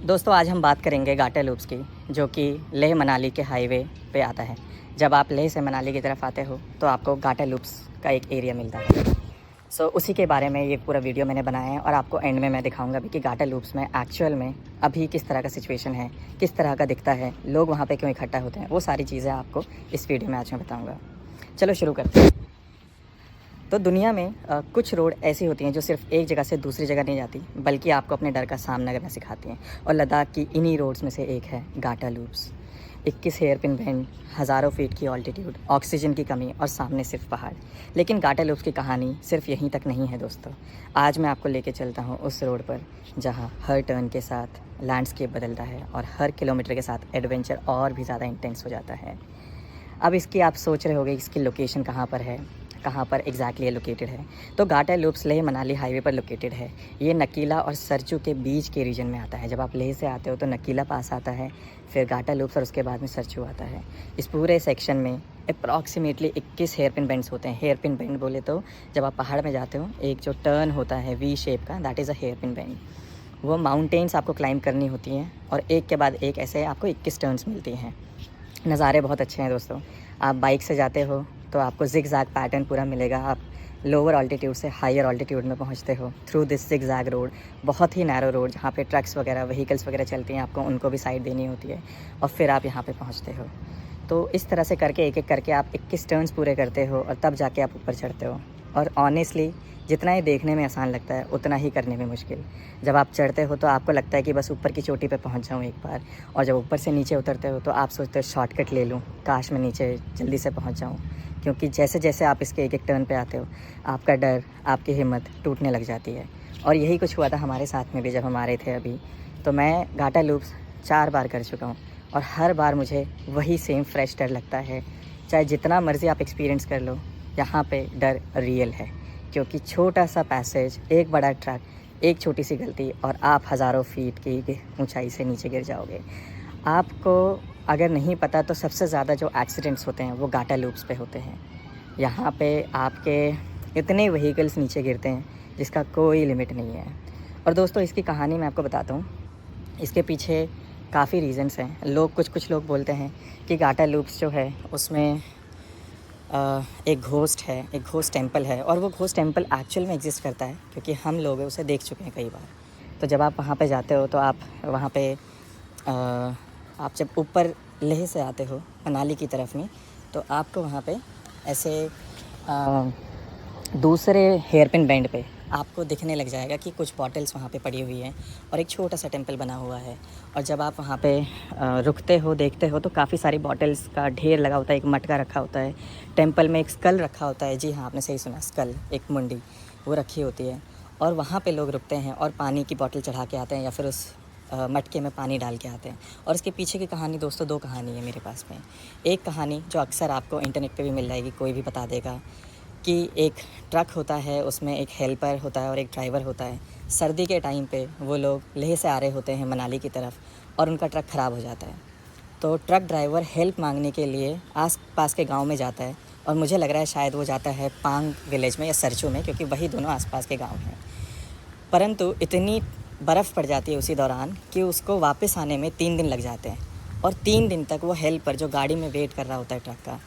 दोस्तों आज हम बात करेंगे घाटा लूप्स की, जो कि लेह मनाली के हाईवे पे आता है। जब आप लेह से मनाली की तरफ आते हो तो आपको घाटा लूप्स का एक एरिया मिलता है। उसी के बारे में ये पूरा वीडियो मैंने बनाया है और आपको एंड में मैं दिखाऊंगा भी कि घाटा लूप्स में एक्चुअल में अभी किस तरह का सिचुएशन है, किस तरह का दिखता है, लोग वहाँ पे क्यों इकट्ठा होते हैं, वो सारी चीज़ें आपको इस वीडियो में आज मैं बताऊँगा। चलो शुरू करते हैं। तो दुनिया में कुछ रोड ऐसी होती हैं जो सिर्फ एक जगह से दूसरी जगह नहीं जाती, बल्कि आपको अपने डर का सामना करना सिखाती हैं। और लद्दाख की इन्हीं रोड्स में से एक है घाटा लूप्स। 21 हेयर पिन बेंड, हज़ारों फीट की ऑल्टीट्यूड, ऑक्सीजन की कमी और सामने सिर्फ पहाड़। लेकिन घाटा लूप्स की कहानी सिर्फ यहीं तक नहीं है दोस्तों। आज मैं आपको लेके चलता हूँ उस रोड पर जहाँ हर टर्न के साथ लैंडस्केप बदलता है और हर किलोमीटर के साथ एडवेंचर और भी ज़्यादा इंटेंस हो जाता है। अब इसकी आप सोच रहे होंगे इसकी लोकेशन कहाँ पर है, कहाँ पर एग्जैक्टली ये लोकेटेड है। तो घाटा लूप्स लेह मनाली हाईवे पर लोकेटेड है। ये नकीला और सरचू के बीच के रीजन में आता है। जब आप लेह से आते हो तो नकीला पास आता है, फिर घाटा लूप्स और उसके बाद में सरचू आता है। इस पूरे सेक्शन में अप्रॉक्सीमेटली 21 हेयर पिन बेंड्स होते हैं। हेयर पिन बेंड बोले तो जब आप पहाड़ में जाते हो एक जो टर्न होता है वी शेप का, that is a hairpin bend. वो माउंटेन्स आपको क्लाइंब करनी होती हैं और एक के बाद एक ऐसे आपको 21 टर्न्स मिलती हैं। नज़ारे बहुत अच्छे हैं दोस्तों। आप बाइक से जाते हो तो आपको ज़िग-ज़ैग पैटर्न पूरा मिलेगा। आप लोअर ऑल्टीट्यूड से हायर ऑल्टीट्यूड में पहुंचते हो थ्रू दिस ज़िग-ज़ैग रोड। बहुत ही नैरो रोड जहाँ पे ट्रक्स वगैरह व्हीकल्स वगैरह चलती हैं, आपको उनको भी साइड देनी होती है और फिर आप यहाँ पे पहुँचते हो। तो इस तरह से करके एक-एक करके आप 21 टर्न्स पूरे करते हो और तब जाके आप ऊपर चढ़ते हो। और ऑनेस्टली जितना ये देखने में आसान लगता है उतना ही करने में मुश्किल। जब आप चढ़ते हो तो आपको लगता है कि बस ऊपर की चोटी पे पहुंच जाऊं एक बार, और जब ऊपर से नीचे उतरते हो तो आप सोचते हो शॉर्टकट ले लूं, काश मैं नीचे जल्दी से पहुंच जाऊं। क्योंकि जैसे जैसे आप इसके एक एक टर्न पे आते हो आपका डर, आपकी हिम्मत टूटने लग जाती है। और यही कुछ हुआ था हमारे साथ में भी जब हम आ रहे थे अभी। तो मैं घाटा लूप्स 4 बार कर चुका हूँ और हर बार मुझे वही सेम फ्रेश डर लगता है। चाहे जितना मर्ज़ी आप एक्सपीरियंस कर लो, यहाँ पे डर रियल है। क्योंकि छोटा सा पैसेज, एक बड़ा ट्रक, एक छोटी सी गलती और आप हज़ारों फीट की ऊंचाई से नीचे गिर जाओगे। आपको अगर नहीं पता तो सबसे ज़्यादा जो एक्सीडेंट्स होते हैं वो घाटा लूप्स पे होते हैं। यहाँ पे आपके इतने व्हीकल्स नीचे गिरते हैं जिसका कोई लिमिट नहीं है। और दोस्तों इसकी कहानी मैं आपको बताता हूँ। इसके पीछे काफ़ी रीज़न्स हैं। कुछ लोग बोलते हैं कि घाटा लूप्स जो है उसमें एक घोस्ट है, एक घोस्ट टेंपल है, और वो घोस्ट टेंपल एक्चुअल में एग्जिस्ट करता है क्योंकि हम लोग उसे देख चुके हैं कई बार। तो जब आप वहाँ पे जाते हो तो आप वहाँ पे आप जब ऊपर लेह से आते हो मनाली की तरफ में तो आपको वहाँ पे ऐसे दूसरे हेयर पिन बैंड पे आपको दिखने लग जाएगा कि कुछ बॉटल्स वहाँ पे पड़ी हुई हैं और एक छोटा सा टेंपल बना हुआ है। और जब आप वहाँ पे रुकते हो, देखते हो तो काफ़ी सारी बॉटल्स का ढेर लगा होता है। एक मटका रखा होता है, टेंपल में एक स्कल रखा होता है। जी हाँ, आपने सही सुना, स्कल, एक मुंडी वो रखी होती है। और वहाँ पे लोग रुकते हैं और पानी की बॉटल चढ़ा के आते हैं या फिर उस मटके में पानी डाल के आते हैं। और इसके पीछे की कहानी दोस्तों 2 कहानी है मेरे पास में। एक कहानी जो अक्सर आपको इंटरनेट पे भी मिल जाएगी, कोई भी बता देगा कि एक ट्रक होता है, उसमें एक हेल्पर होता है और एक ड्राइवर होता है। सर्दी के टाइम पे वो लोग लेह से आ रहे होते हैं मनाली की तरफ और उनका ट्रक ख़राब हो जाता है। तो ट्रक ड्राइवर हेल्प मांगने के लिए आस पास के गांव में जाता है और मुझे लग रहा है शायद वो जाता है पांग विलेज में या सरचू में, क्योंकि वही दोनों आसपास के गांव हैं। परंतु इतनी बर्फ़ पड़ जाती है उसी दौरान कि उसको वापस आने में 3 दिन लग जाते हैं। और 3 दिन तक वो हेल्पर जो गाड़ी में वेट कर रहा होता है ट्रक का,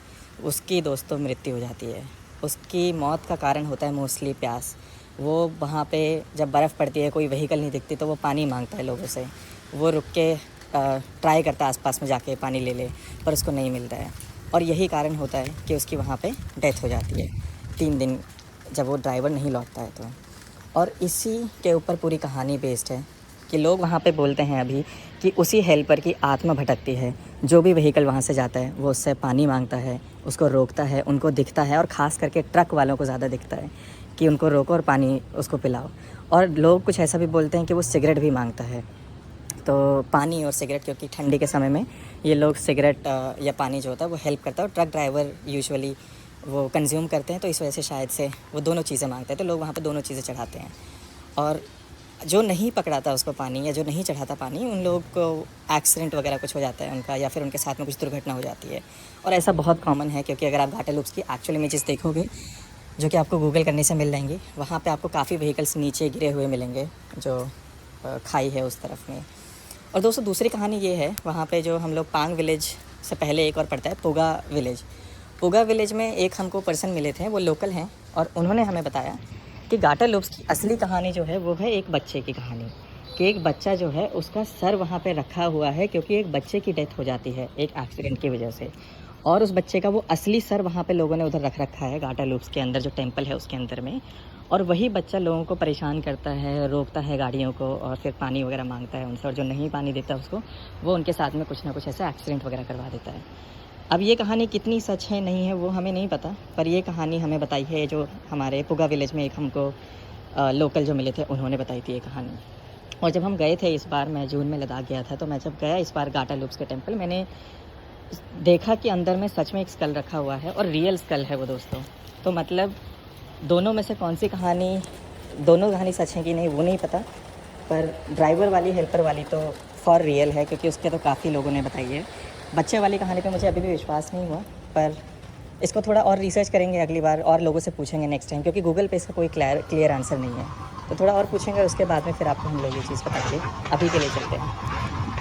उसकी दोस्तों मृत्यु हो जाती है। उसकी मौत का कारण होता है मोस्टली प्यास। वो वहाँ पे जब बर्फ़ पड़ती है, कोई व्हीकल नहीं दिखती, तो वो पानी मांगता है लोगों से। वो रुक के ट्राई करता है आसपास में जाके पानी ले ले, पर उसको नहीं मिलता है। और यही कारण होता है कि उसकी वहाँ पे डेथ हो जाती है 3 दिन जब वो ड्राइवर नहीं लौटता है तो। और इसी के ऊपर पूरी कहानी बेस्ड है कि लोग वहाँ पे बोलते हैं अभी कि उसी हेल्पर की आत्मा भटकती है। जो भी व्हीकल वहाँ से जाता है वो उससे पानी मांगता है, उसको रोकता है, उनको दिखता है, और ख़ास करके ट्रक वालों को ज़्यादा दिखता है कि उनको रोको और पानी उसको पिलाओ। और लोग कुछ ऐसा भी बोलते हैं कि वो सिगरेट भी मांगता है। तो पानी और सिगरेट, क्योंकि ठंडी के समय में ये लोग सिगरेट या पानी जो होता है वो हेल्प करता है, और ट्रक ड्राइवर यूजुअली वो कंज्यूम करते हैं, तो इस वजह से शायद से वो दोनों चीज़ें मांगते हैं। तो लोग वहाँ पे दोनों चीज़ें चढ़ाते हैं। और जो नहीं पकड़ाता उसको पानी या जो नहीं चढ़ाता पानी, उन लोग को एक्सीडेंट वगैरह कुछ हो जाता है उनका, या फिर उनके साथ में कुछ दुर्घटना हो जाती है। और ऐसा बहुत कॉमन है, क्योंकि अगर आप घाटा लूप्स की एक्चुअल इमेजेस देखोगे जो कि आपको गूगल करने से मिल जाएंगी, वहाँ पे आपको काफ़ी व्हीकल्स नीचे गिरे हुए मिलेंगे जो खाई है उस तरफ में। और दोस्तों दूसरी कहानी ये है, वहाँ पे जो हम लोग पांग विलेज से पहले एक और पड़ता है पुगा विलेज। पुगा विलेज में एक हमको पर्सन मिले थे, वो लोकल हैं, और उन्होंने हमें बताया कि गाटा लूप्स की असली कहानी जो है वो है एक बच्चे की कहानी, कि एक बच्चा जो है उसका सर वहाँ पे रखा हुआ है, क्योंकि एक बच्चे की डेथ हो जाती है एक एक्सीडेंट की वजह से, और उस बच्चे का वो असली सर वहाँ पे लोगों ने उधर रख रखा है गाटा लूप्स के अंदर, जो टेंपल है उसके अंदर में। और वही बच्चा लोगों को परेशान करता है, रोकता है गाड़ियों को, और फिर पानी वगैरह मांगता है उनसे, और जो नहीं पानी देता उसको, वो उनके साथ में कुछ ना कुछ ऐसा एक्सीडेंट वगैरह करवा देता है। अब ये कहानी कितनी सच है नहीं है वो हमें नहीं पता, पर ये कहानी हमें बताई है जो हमारे पुगा विलेज में एक हमको लोकल जो मिले थे उन्होंने बताई थी ये कहानी। और जब हम गए थे इस बार, मैं जून में लद्दाख गया था, तो मैं जब गया इस बार गाटा लूप्स के टेंपल, मैंने देखा कि अंदर में सच में एक स्कल रखा हुआ है, और रियल स्कल है वो दोस्तों। तो मतलब दोनों में से कौन सी कहानी, दोनों कहानी सच है कि नहीं वो नहीं पता, पर ड्राइवर वाली, हेल्पर वाली तो फॉर रियल है, क्योंकि उसके तो काफ़ी लोगों ने बताई है। बच्चे वाली कहानी पे मुझे अभी भी विश्वास नहीं हुआ, पर इसको थोड़ा और रिसर्च करेंगे अगली बार, और लोगों से पूछेंगे नेक्स्ट टाइम, क्योंकि गूगल पे इसका कोई क्लियर आंसर नहीं है। तो थोड़ा और पूछेंगे, उसके बाद में फिर आपको हम लोग ये चीज़ बताएंगे। अभी के लिए चलते हैं।